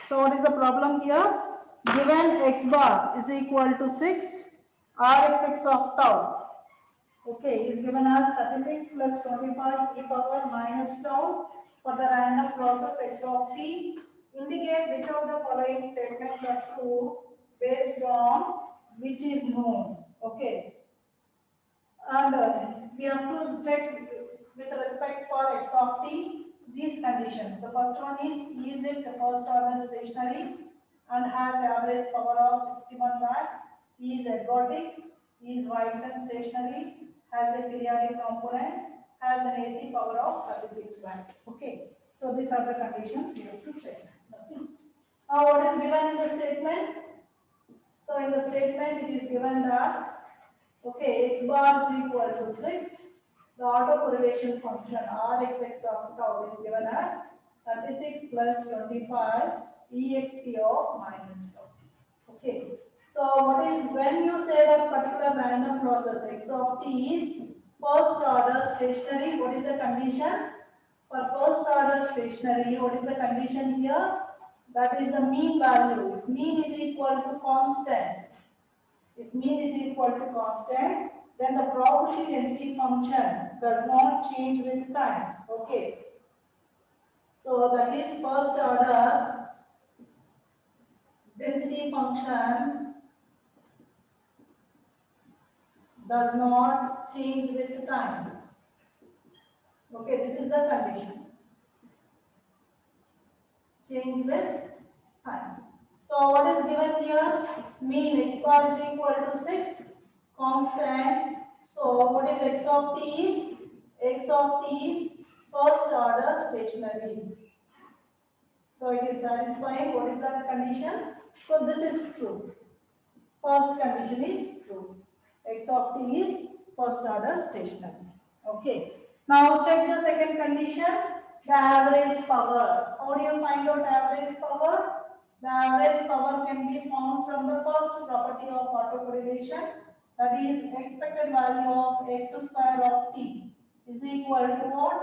So what is the problem here? Given x bar is equal to 6, Rxx of tau, okay, is given as 36 plus 25 e power minus tau for the random process x of t. Indicate which of the following statements are true based on which is known. Okay, and we have to check with respect for x of t these conditions. The first one is it the first order stationary and has average power of 61 watt, is ergodic, is White's and stationary, has a periodic component, has an AC power of 36 watt. Okay, so these are the conditions we have to check. Okay. Now what is given in the statement? So in the statement it is given that okay, x bar is equal to 6. The autocorrelation function Rxx of tau is given as 36 plus 25 exp of minus tau. Okay. So what is when you say that particular random process x of t is first order stationary, what is the condition? For first order stationary, what is the condition here? That is the mean value. If mean is equal to constant, if mean is equal to constant, then the probability density function does not change with time. Okay. So that is first order density function does not change with time. Okay, this is the condition. Change with time. So what is given here? Mean x bar is equal to 6. Constant. So what is x of t is? X of t is first order stationary. So it is satisfying. What is that condition? So this is true. First condition is true. X of t is first order stationary. Okay. Now check the second condition. The average power. How do you find out average power? The average power can be found from the first property of autocorrelation. That is expected value of x square of t is equal to what?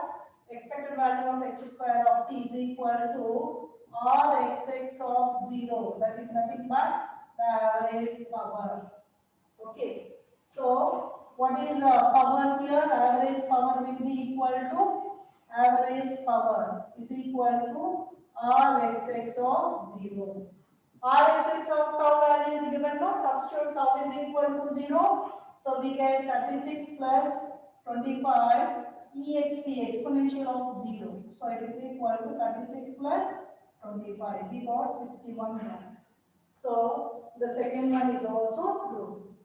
Expected value of x square of t is equal to Rxx of 0. That is nothing but the average power. Okay. So what is power here? Average power will be equal to average power is equal to Rxx of 0. Rxx of tau value is given, no? Substitute tau is equal to 0. So we get 36 plus 25 exp exponential of 0. So it is equal to 36 plus 25. We got 61 here. So the second one is also true.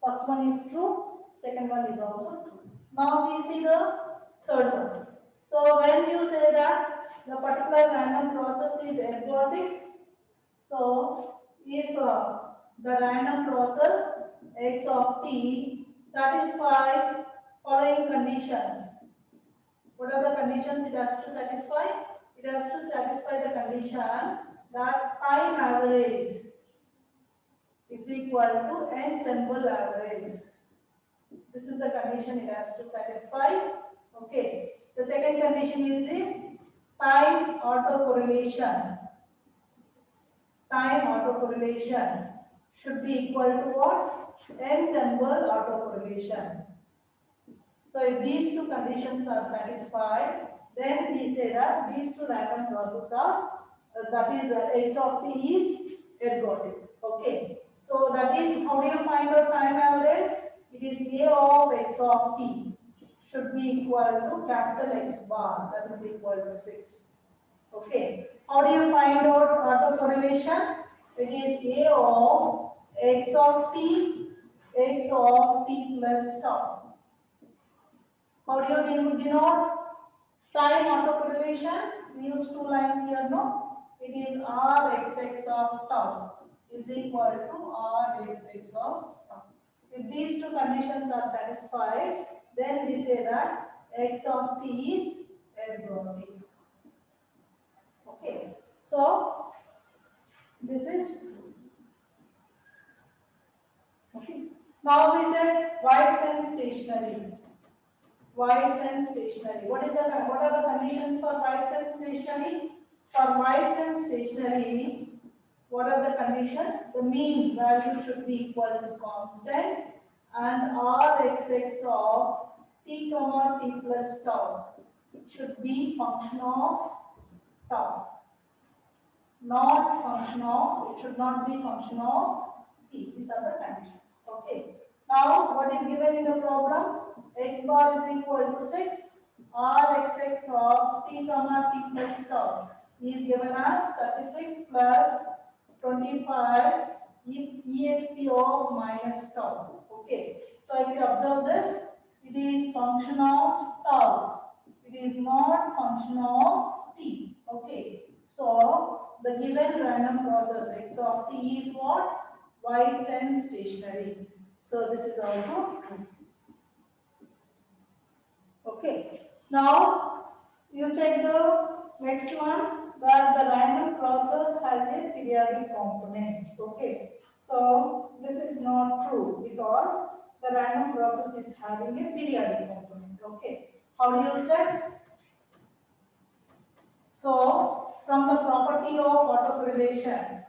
First one is true, second one is also true. Now we see the third one. So when you say that the particular random process is ergodic, so if the random process x of t satisfies following conditions, what are the conditions it has to satisfy? It has to satisfy the condition that time average is equal to ensemble average. This is the condition it has to satisfy. Okay. The second condition is the time autocorrelation. Time autocorrelation should be equal to what? Ensemble autocorrelation. So if these two conditions are satisfied, then we say that these two random processes are, that is the x of t is ergodic. Okay. So that is, how do you find out time average? It is a of x of t should be equal to capital X bar, that is equal to 6. Okay. How do you find out autocorrelation? It is a of x of t plus tau. How do you denote time autocorrelation? We use two lines here, no? It is Rxx of tau is equal to Rxx of tau. If these two conditions are satisfied, then we say that x of t is ergodic. Okay. So this is true. Okay. Now we check White's and stationary. White's and stationary. What are the conditions for White's and stationary? For whites and stationary, what are the conditions? The mean value should be equal to constant and Rxx of t comma t plus tau should be function of tau, not function of, it should not be function of t. These are the conditions. Okay. Now, what is given in the problem? X bar is equal to 6, Rxx of t comma t plus tau is given as 36 plus 25 exp of minus tau. Okay. So, if you observe this, it is function of tau. It is not function of t. Okay. So, the given random process x of t is what? Whites and stationary. So, this is also true. Okay. Now, you check the next one where the random process has a periodic component. Okay. So, this is not true because the random process is having a periodic component. Okay. How do you check? So, from the property of autocorrelation,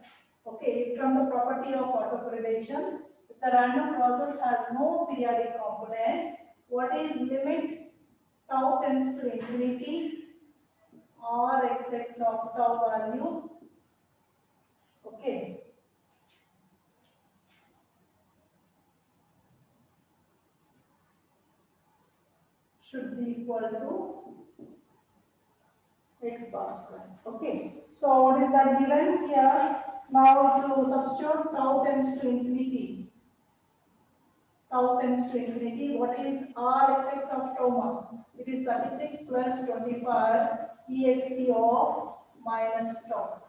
okay, from the property of autocorrelation, if the random process has no periodic component, what is limit tau tends to infinity or xx of tau value, okay, should be equal to x bar square. Okay. So what is that given here? Now if you substitute tau tends to infinity. Tau tends to infinity. What is Rxx of tau? It is 36 plus 25 exp of minus tau.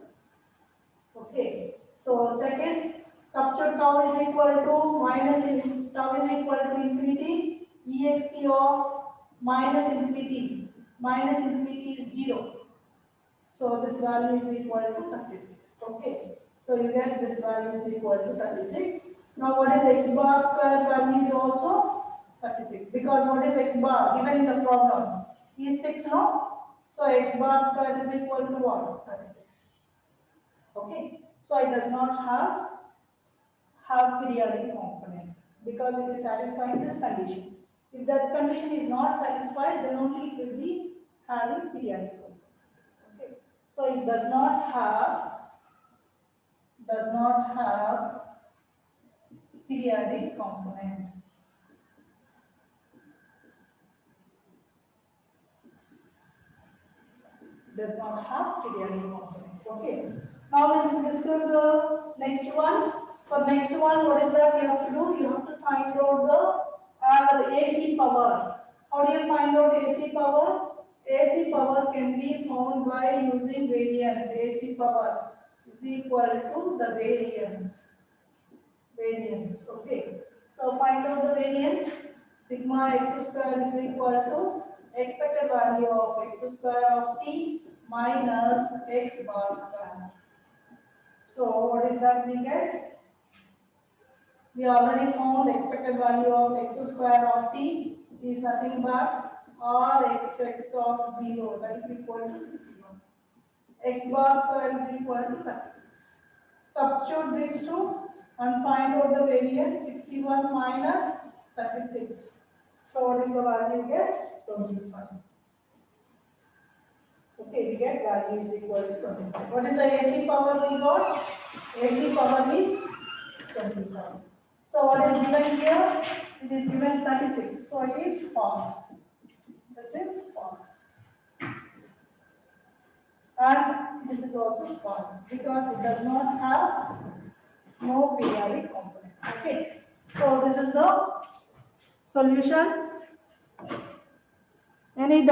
Okay. So check it. Substitute tau is equal to tau is equal to infinity. Exp of minus infinity. Minus infinity is 0. So this value is equal to 36. Okay. So you get this value is equal to 36. Now what is x bar square value is also 36 because what is x bar given in the problem is 6 no? So x bar square is equal to what? 36. Okay. So it does not have periodic component because it is satisfying this condition. If that condition is not satisfied, then only it will be having periodic component. So it does not have periodic component. Does not have periodic component. Okay. Now let's discuss the next one. For next one, what is that you have to do? You have to find out the AC power. How do you find out AC power? AC power can be found by using variance. AC power is equal to the variance. Variance. Okay. So find out the variance. Sigma x square is equal to expected value of x square of t minus x bar square. So what is that we get? We already found expected value of x square of t is nothing but Rxx of 0, that is equal to 61. X bar square is equal to 36. Substitute these two and find out the variance. 61 minus 36. So what is the value you get? 25. Okay, we get value is equal to 25. What is the AC power we got? AC power is 25. So what is given here? It is given 36. So it is false. This is false. And this is also false because it does not have no periodic component. Okay. So this is the solution. Any